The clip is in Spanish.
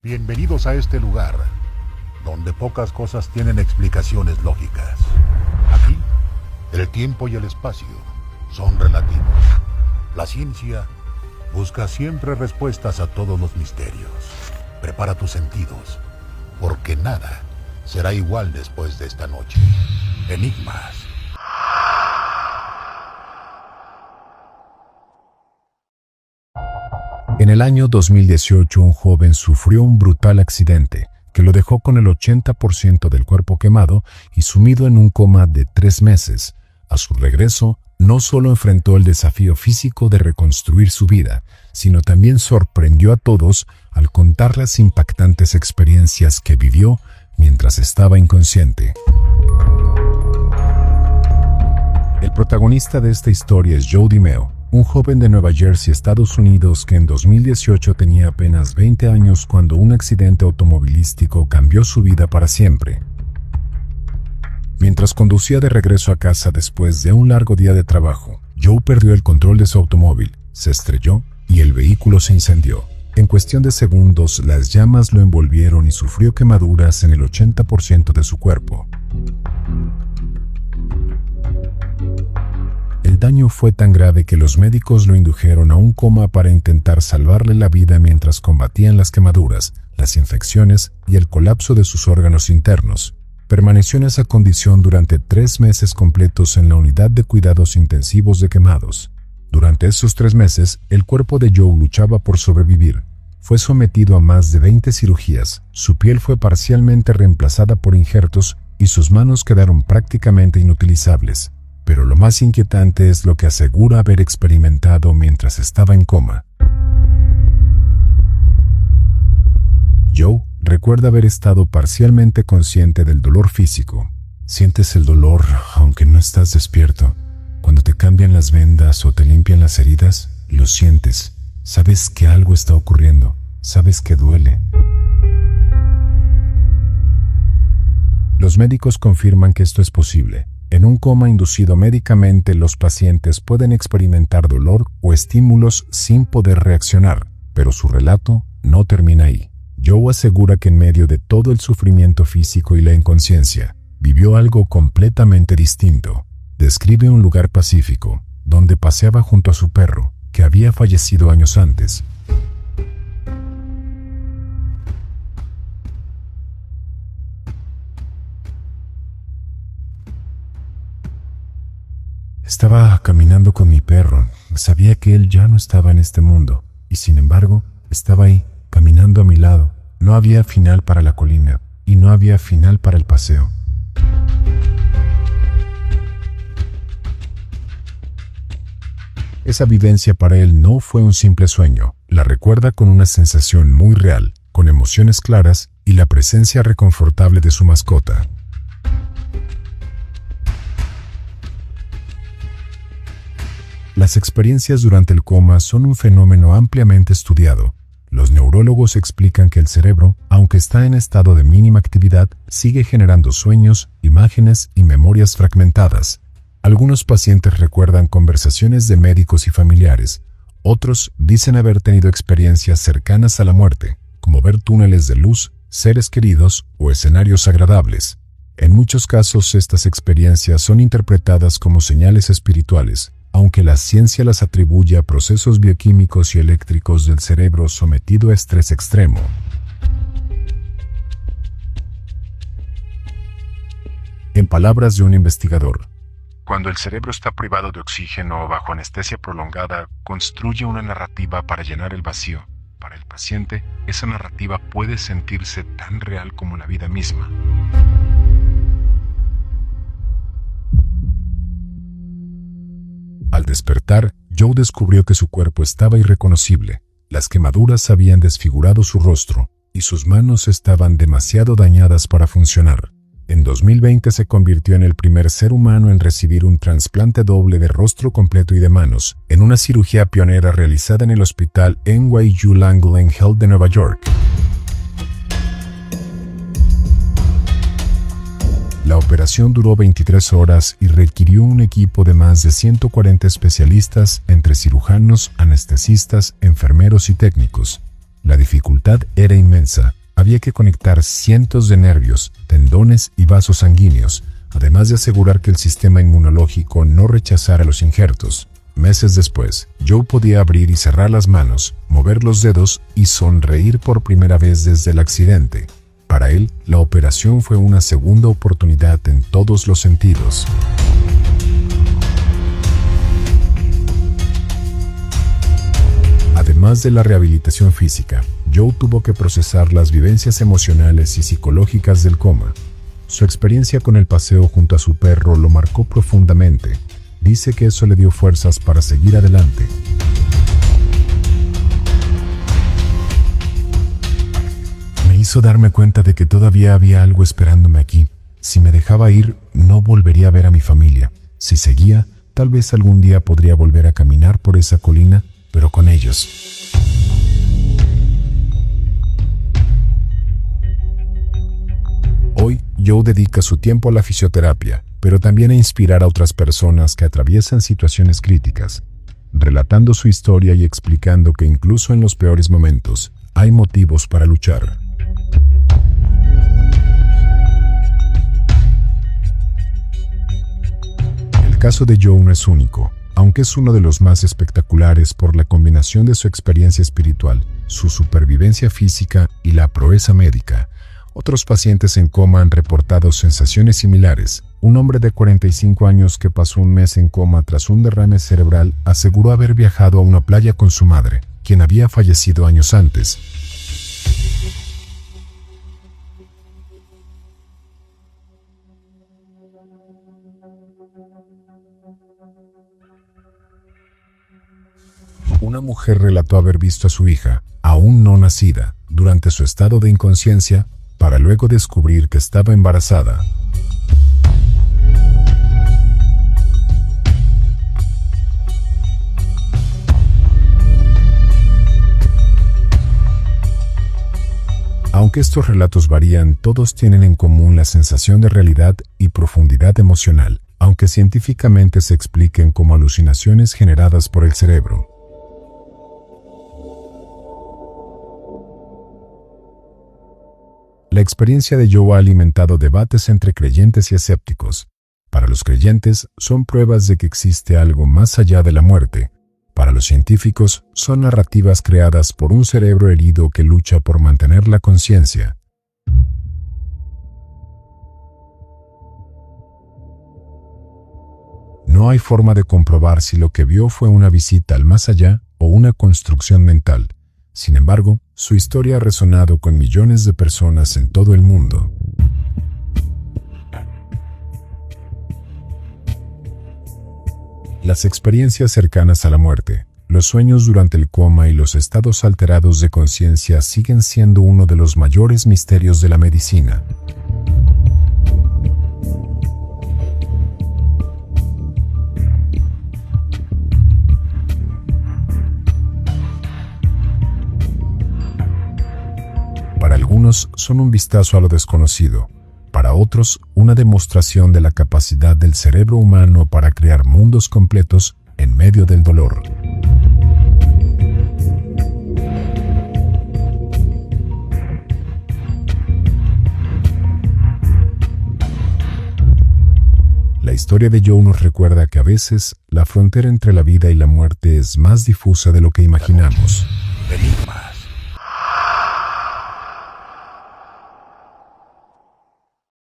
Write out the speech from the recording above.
Bienvenidos a este lugar, donde pocas cosas tienen explicaciones lógicas. Aquí, el tiempo y el espacio son relativos. La ciencia busca siempre respuestas a todos los misterios. Prepara tus sentidos, porque nada será igual después de esta noche. Enigmas. En el año 2018, un joven sufrió un brutal accidente que lo dejó con el 80% del cuerpo quemado y sumido en un coma de 3 meses. A su regreso, no solo enfrentó el desafío físico de reconstruir su vida, sino también sorprendió a todos al contar las impactantes experiencias que vivió mientras estaba inconsciente. El protagonista de esta historia es Joe DiMeo, un joven de Nueva Jersey, Estados Unidos, que en 2018 tenía apenas 20 años cuando un accidente automovilístico cambió su vida para siempre. Mientras conducía de regreso a casa después de un largo día de trabajo, Joe perdió el control de su automóvil, se estrelló y el vehículo se incendió. En cuestión de segundos, las llamas lo envolvieron y sufrió quemaduras en el 80% de su cuerpo. El daño fue tan grave que los médicos lo indujeron a un coma para intentar salvarle la vida mientras combatían las quemaduras, las infecciones y el colapso de sus órganos internos. Permaneció en esa condición durante 3 meses completos en la unidad de cuidados intensivos de quemados. Durante esos 3 meses, el cuerpo de Joe luchaba por sobrevivir. Fue sometido a más de 20 cirugías, su piel fue parcialmente reemplazada por injertos y sus manos quedaron prácticamente inutilizables. Pero lo más inquietante es lo que asegura haber experimentado mientras estaba en coma. Joe recuerda haber estado parcialmente consciente del dolor físico. Sientes el dolor aunque no estás despierto. Cuando te cambian las vendas o te limpian las heridas, lo sientes. Sabes que algo está ocurriendo. Sabes que duele. Los médicos confirman que esto es posible. En un coma inducido médicamente, los pacientes pueden experimentar dolor o estímulos sin poder reaccionar, pero su relato no termina ahí. Joe asegura que en medio de todo el sufrimiento físico y la inconsciencia, vivió algo completamente distinto. Describe un lugar pacífico, donde paseaba junto a su perro, que había fallecido años antes. Estaba caminando con mi perro. Sabía que él ya no estaba en este mundo, y sin embargo, estaba ahí, caminando a mi lado. No había final para la colina, y no había final para el paseo. Esa vivencia para él no fue un simple sueño. La recuerda con una sensación muy real, con emociones claras y la presencia reconfortable de su mascota. Las experiencias durante el coma son un fenómeno ampliamente estudiado. Los neurólogos explican que el cerebro, aunque está en estado de mínima actividad, sigue generando sueños, imágenes y memorias fragmentadas. Algunos pacientes recuerdan conversaciones de médicos y familiares. Otros dicen haber tenido experiencias cercanas a la muerte, como ver túneles de luz, seres queridos o escenarios agradables. En muchos casos, estas experiencias son interpretadas como señales espirituales, aunque la ciencia las atribuye a procesos bioquímicos y eléctricos del cerebro sometido a estrés extremo. En palabras de un investigador, cuando el cerebro está privado de oxígeno o bajo anestesia prolongada, construye una narrativa para llenar el vacío. Para el paciente, esa narrativa puede sentirse tan real como la vida misma. Al despertar, Joe descubrió que su cuerpo estaba irreconocible. Las quemaduras habían desfigurado su rostro, y sus manos estaban demasiado dañadas para funcionar. En 2020 se convirtió en el primer ser humano en recibir un trasplante doble de rostro completo y de manos, en una cirugía pionera realizada en el hospital NYU Langone Health de Nueva York. La operación duró 23 horas y requirió un equipo de más de 140 especialistas entre cirujanos, anestesistas, enfermeros y técnicos. La dificultad era inmensa. Había que conectar cientos de nervios, tendones y vasos sanguíneos, además de asegurar que el sistema inmunológico no rechazara los injertos. Meses después, Joe podía abrir y cerrar las manos, mover los dedos y sonreír por primera vez desde el accidente. Para él, la operación fue una segunda oportunidad en todos los sentidos. Además de la rehabilitación física, Joe tuvo que procesar las vivencias emocionales y psicológicas del coma. Su experiencia con el paseo junto a su perro lo marcó profundamente. Dice que eso le dio fuerzas para seguir adelante. Me hizo darme cuenta de que todavía había algo esperándome aquí. Si me dejaba ir, no volvería a ver a mi familia. Si seguía, tal vez algún día podría volver a caminar por esa colina, pero con ellos. Hoy, Joe dedica su tiempo a la fisioterapia, pero también a inspirar a otras personas que atraviesan situaciones críticas, relatando su historia y explicando que incluso en los peores momentos, hay motivos para luchar. El caso de Joe no es único, aunque es uno de los más espectaculares por la combinación de su experiencia espiritual, su supervivencia física y la proeza médica. Otros pacientes en coma han reportado sensaciones similares. Un hombre de 45 años que pasó un mes en coma tras un derrame cerebral aseguró haber viajado a una playa con su madre, quien había fallecido años antes. Una mujer relató haber visto a su hija, aún no nacida, durante su estado de inconsciencia, para luego descubrir que estaba embarazada. Aunque estos relatos varían, todos tienen en común la sensación de realidad y profundidad emocional, aunque científicamente se expliquen como alucinaciones generadas por el cerebro. La experiencia de Joe ha alimentado debates entre creyentes y escépticos. Para los creyentes, son pruebas de que existe algo más allá de la muerte. Para los científicos, son narrativas creadas por un cerebro herido que lucha por mantener la conciencia. No hay forma de comprobar si lo que vio fue una visita al más allá o una construcción mental. Sin embargo, su historia ha resonado con millones de personas en todo el mundo. Las experiencias cercanas a la muerte, los sueños durante el coma y los estados alterados de conciencia siguen siendo uno de los mayores misterios de la medicina. Para algunos son un vistazo a lo desconocido, para otros una demostración de la capacidad del cerebro humano para crear mundos completos en medio del dolor. La historia de Joe nos recuerda que a veces la frontera entre la vida y la muerte es más difusa de lo que imaginamos. Enigma.